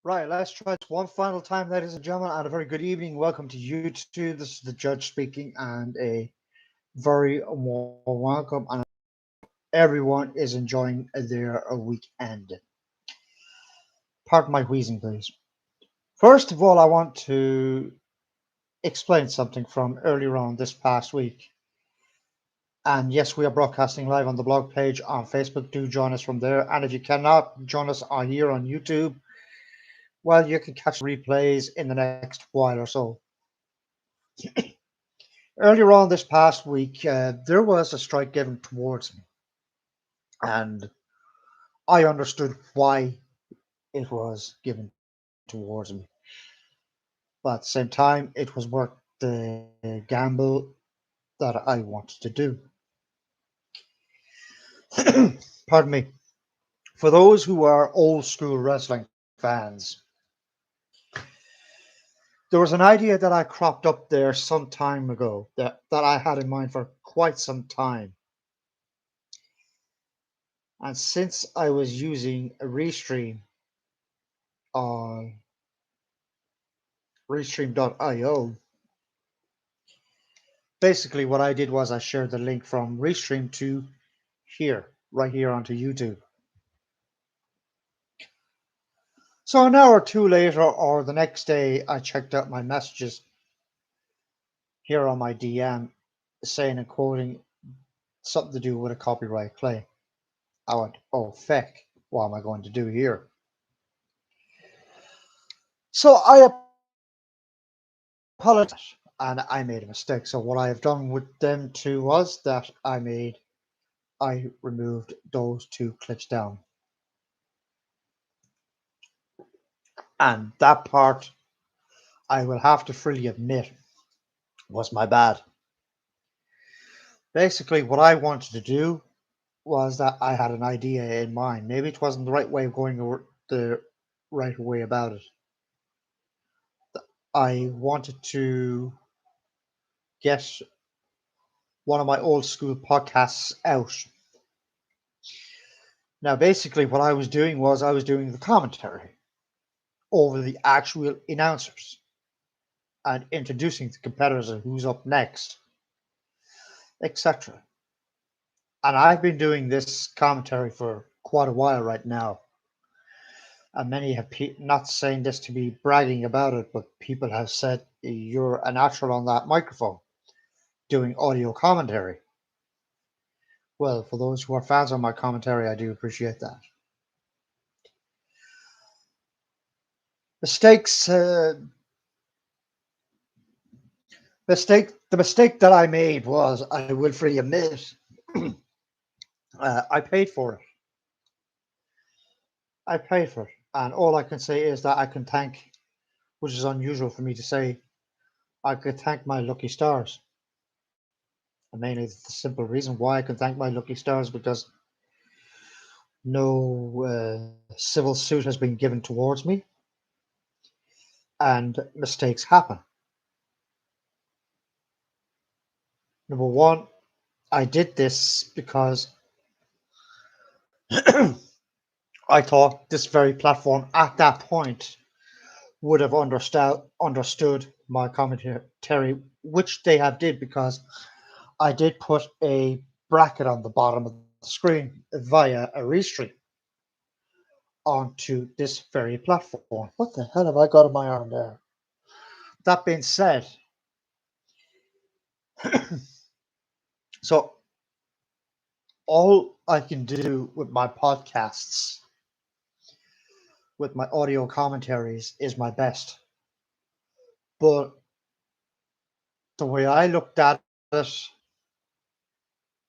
Right, let's try this one final time, ladies and gentlemen, and a very good evening. Welcome to YouTube. This is the judge speaking, and a very warm welcome. And everyone is enjoying their weekend. Pardon my wheezing, please. First of all, I want to explain something from earlier on this past week. And yes, we are broadcasting live on the blog page on Facebook. Do join us from there. And if you cannot join us on here on YouTube, well, you can catch replays in the next while or so. Earlier on this past week, there was a strike given towards me, and I understood why it was given towards me. But at the same time, it was worth the gamble that I wanted to do. Pardon me. For those who are old school wrestling fans, there was an idea that I cropped up there some time ago that I had in mind for quite some time. And since I was using a Restream on Restream.io, basically what I did was I shared the link from Restream to here, right here onto YouTube. So an hour or two later, or the next day, I checked out my messages here on my DM saying and quoting something to do with a copyright claim. I went, oh, feck, what am I going to do here? So I apologized and I made a mistake. So what I have done with them two was that I removed those two clicks down. And that part, I will have to freely admit, was my bad. Basically, what I wanted to do was that I had an idea in mind. Maybe it wasn't the right way of going the right way about it. I wanted to get one of my old school podcasts out. Now, basically, what I was doing was I was doing the commentary over the actual announcers and introducing the competitors and who's up next, etc. And I've been doing this commentary for quite a while right now. And many have not saying this to be bragging about it, but people have said you're a natural on that microphone doing audio commentary. Well, for those who are fans of my commentary, I do appreciate that. Mistakes, the mistake that I made was, I will freely admit, I paid for it. I paid for it, and all I can say is that I can thank, which is unusual for me to say, I could thank my lucky stars. And mainly the simple reason why I can thank my lucky stars because no civil suit has been given towards me, and mistakes happen. Number one, I did this because I thought this very platform at that point would have understood my commentary, which they have did because I did put a bracket on the bottom of the screen via a restream onto this very platform. What the hell have I got on my arm there? That being said, so all I can do with my podcasts, with my audio commentaries, is my best. But the way I looked at it,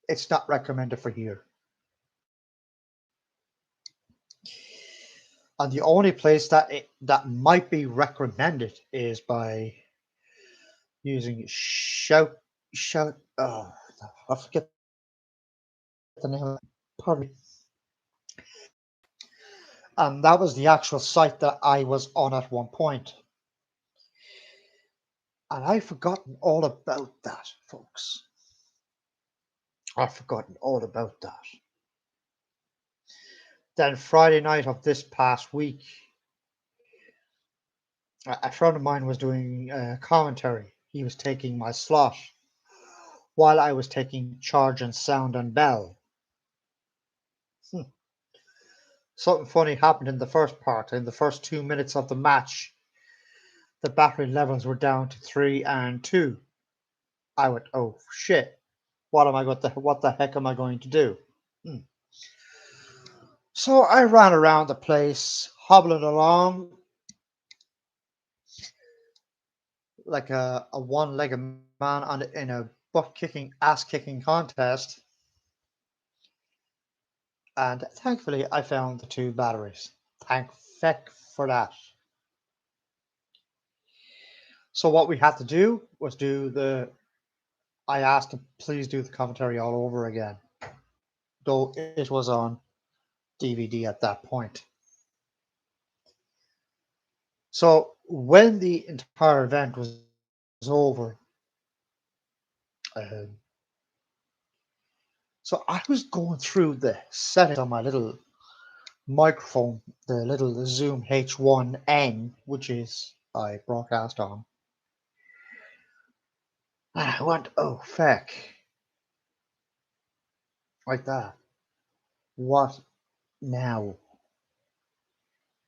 it's not recommended for here. And the only place that might be recommended is by using shout. Oh, I forget the name of it. Pardon me. And that was the actual site that I was on at one point. And I've forgotten all about that, folks. I've forgotten all about that. Then Friday night of this past week, A friend of mine was doing commentary. He was taking my slot while I was taking charge and sound and bell. Hmm. Something funny happened in the first part. In the first 2 minutes of the match, the battery levels were down to 3 and 2. I went, oh shit! What the heck am I going to do? Hmm. So I ran around the place, hobbling along like a one-legged man in a butt-kicking, ass-kicking contest, and thankfully I found the two batteries. Thank feck for that. So what we had to do was do the. I asked to please do the commentary all over again, though it was on DVD at that point. So when the entire event was over, um, so I was going through the settings on my little microphone, the little Zoom H1N, which is I broadcast on. And I went, oh, feck, like that. What now?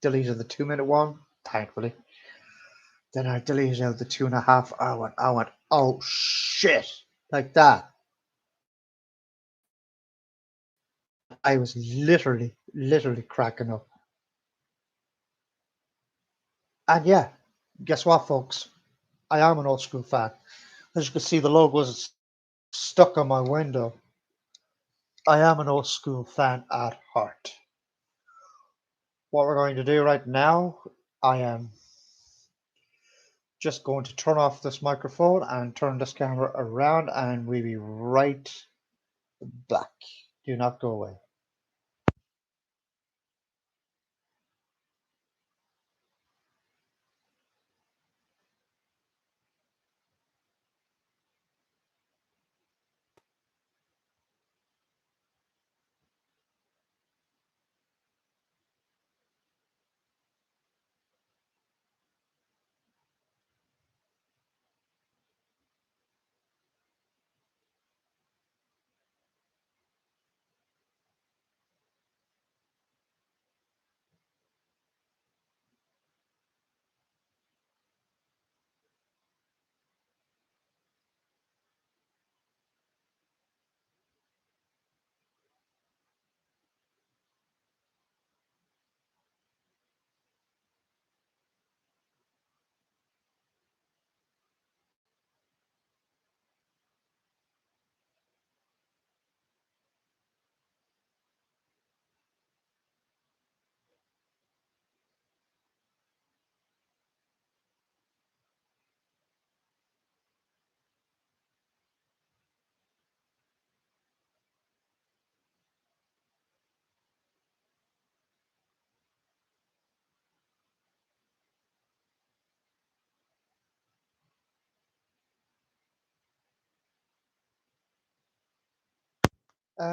Deleted the 2 minute one, thankfully. Then I deleted out the 2.5. I went, oh shit, like that. I was literally cracking up. And yeah, guess what, folks? I am an old school fan. As you can see, the logo is stuck on my window. I am an old school fan at heart. What we're going to do right now, I am just going to turn off this microphone and turn this camera around, and we'll be right back. Do not go away.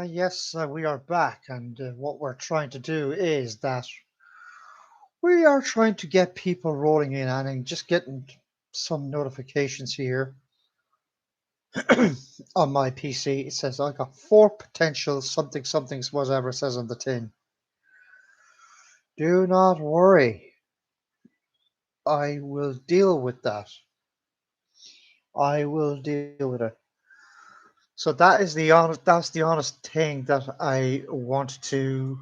Yes, we are back, and what we're trying to do is that we are trying to get people rolling in and I'm just getting some notifications here on my PC. It says I got four potential something somethings, whatever it says on the tin. Do not worry. I will deal with that. I will deal with it. So that's the honest thing that I want to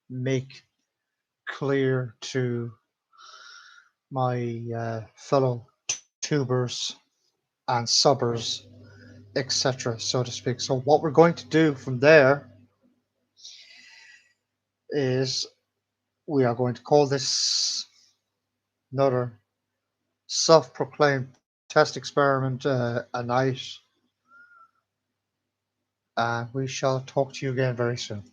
make clear to my fellow tubers and subbers, etc., so to speak. So what we're going to do from there is we are going to call this another self-proclaimed test experiment a night, and we shall talk to you again very soon.